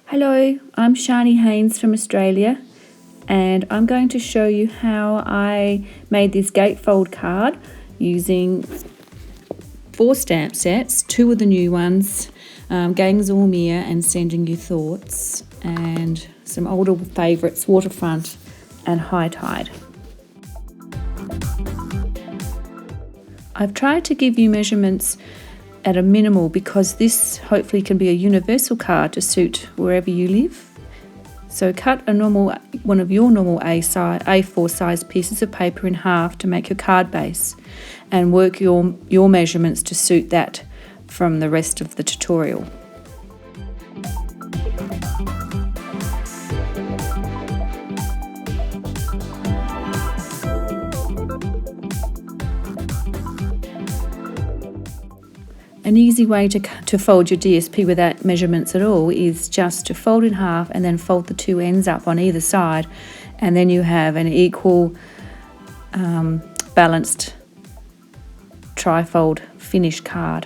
Hello, I'm Sharni Haines from Australia, and I'm going to show you how I made this gatefold card using 4 stamp sets, 2 of the new ones, Gangs or Meer and Sending You Thoughts, and some older favourites, Waterfront and High Tide. I've tried to give you measurements at a minimal because this hopefully can be a universal card to suit wherever you live. So cut one of your normal A4 size pieces of paper in half to make your card base and work your measurements to suit that from the rest of the tutorial. An easy way to fold your DSP without measurements at all is just to fold in half and then fold the 2 ends up on either side, and then you have an equal balanced trifold finish card.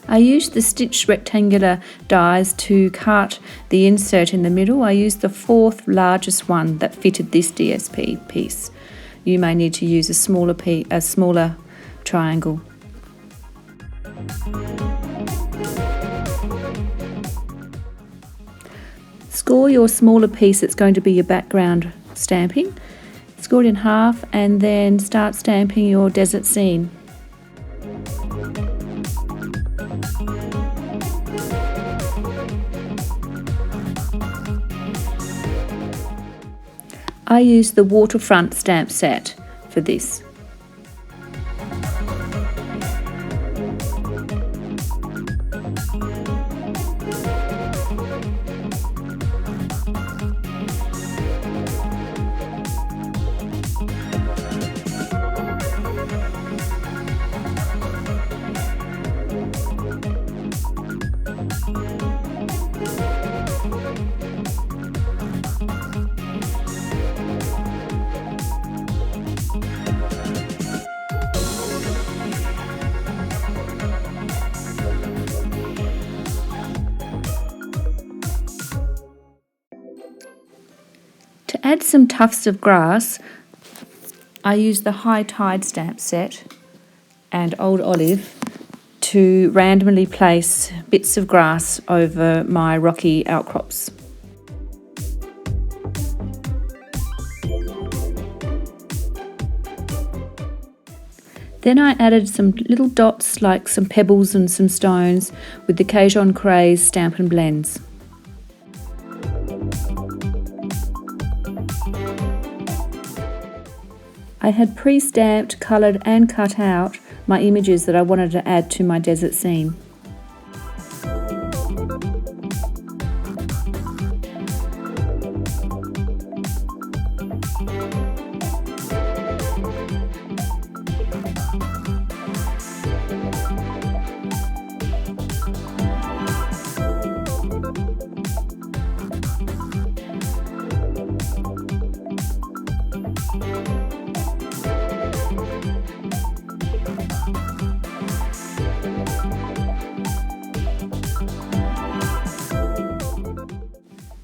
I used the stitched rectangular dies to cut the insert in the middle. I used the 4th largest one that fitted this DSP piece. You may need to use a smaller triangle. Score your smaller piece that's going to be your background stamping. Score it in half and then start stamping your desert scene. I used the Waterfront stamp set for this. To add some tufts of grass, I use the High Tide stamp set and Old Olive to randomly place bits of grass over my rocky outcrops. Then I added some little dots like some pebbles and some stones with the Cajun Craze Stampin' Blends. I had pre-stamped, coloured and cut out my images that I wanted to add to my desert scene.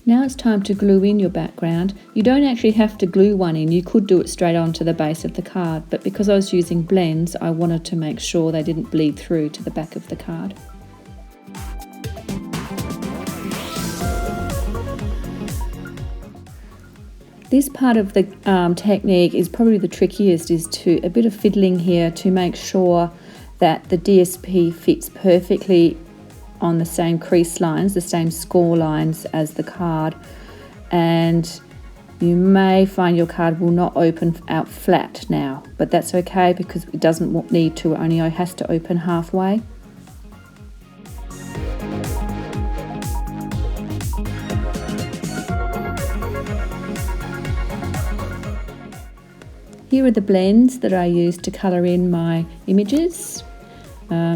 Now it's time to glue in your background. You don't actually have to glue one in, you could do it straight onto the base of the card, but because I was using blends, I wanted to make sure they didn't bleed through to the back of the card. This part of the technique is probably the trickiest, is a bit of fiddling here to make sure that the DSP fits perfectly on the same crease lines, the same score lines as the card, and you may find your card will not open out flat now, but that's okay because it doesn't need to, it only has to open halfway. Here are the blends that I used to colour in my images.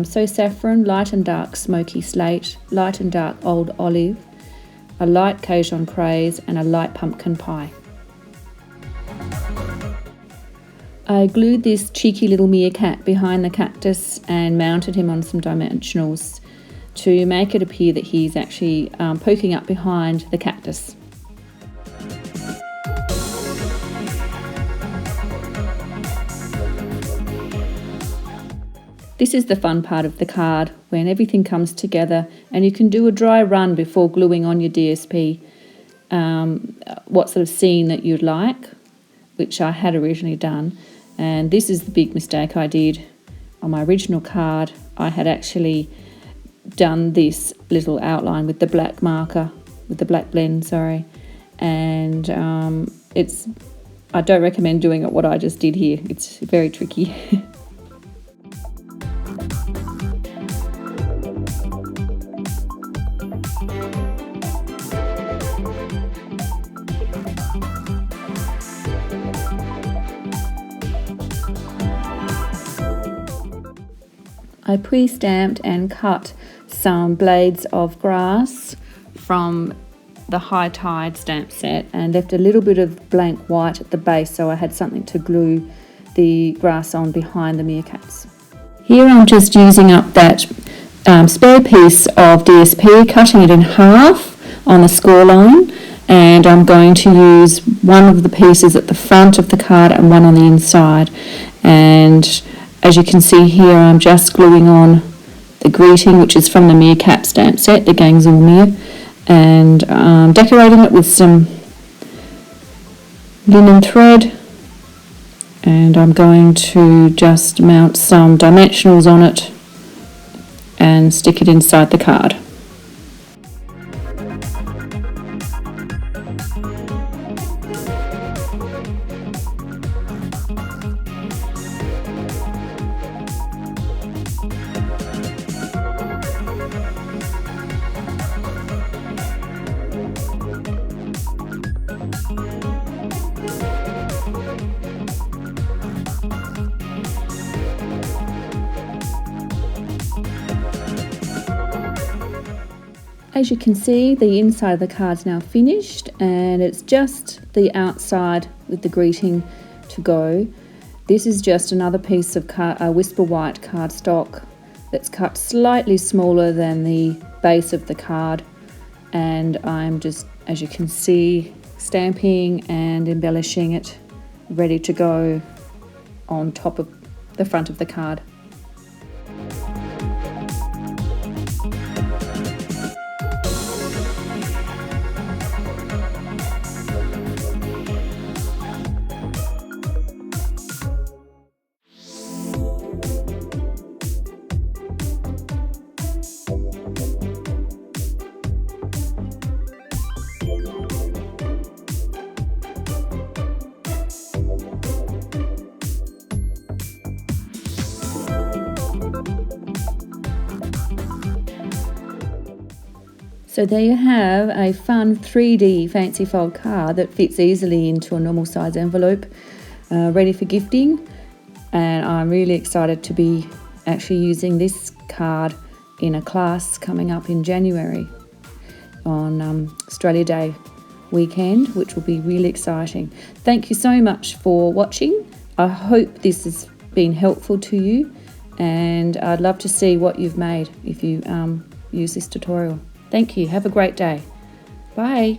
So saffron, light and dark Smokey Slate, light and dark Old Olive, a light Cajun Craze and a light pumpkin pie. I glued this cheeky little meerkat behind the cactus and mounted him on some dimensionals to make it appear that he's actually poking up behind the cactus. This is the fun part of the card, when everything comes together and you can do a dry run before gluing on your DSP what sort of scene that you'd like, which I had originally done. And this is the big mistake I did on my original card. I had actually done this little outline with the black marker, with the black blend, and I don't recommend doing it what I just did here. It's very tricky. I pre-stamped and cut some blades of grass from the High Tide stamp set and left a little bit of blank white at the base so I had something to glue the grass on behind the meerkats. Here I'm just using up that spare piece of DSP, cutting it in half on the score line, and I'm going to use one of the pieces at the front of the card and one on the inside. And as you can see here, I'm just gluing on the greeting, which is from the Meerkat stamp set, the Gangs all Meer, and decorating it with some linen thread. And I'm going to just mount some dimensionals on it and stick it inside the card. As you can see, the inside of the card's now finished and it's just the outside with the greeting to go. This is just another piece of Whisper White cardstock that's cut slightly smaller than the base of the card, and I'm just, as you can see, stamping and embellishing it, ready to go on top of the front of the card. So there you have a fun 3D fancy fold card that fits easily into a normal size envelope, ready for gifting. And I'm really excited to be actually using this card in a class coming up in January on Australia Day weekend, which will be really exciting. Thank you so much for watching. I hope this has been helpful to you, and I'd love to see what you've made if you use this tutorial. Thank you. Have a great day. Bye.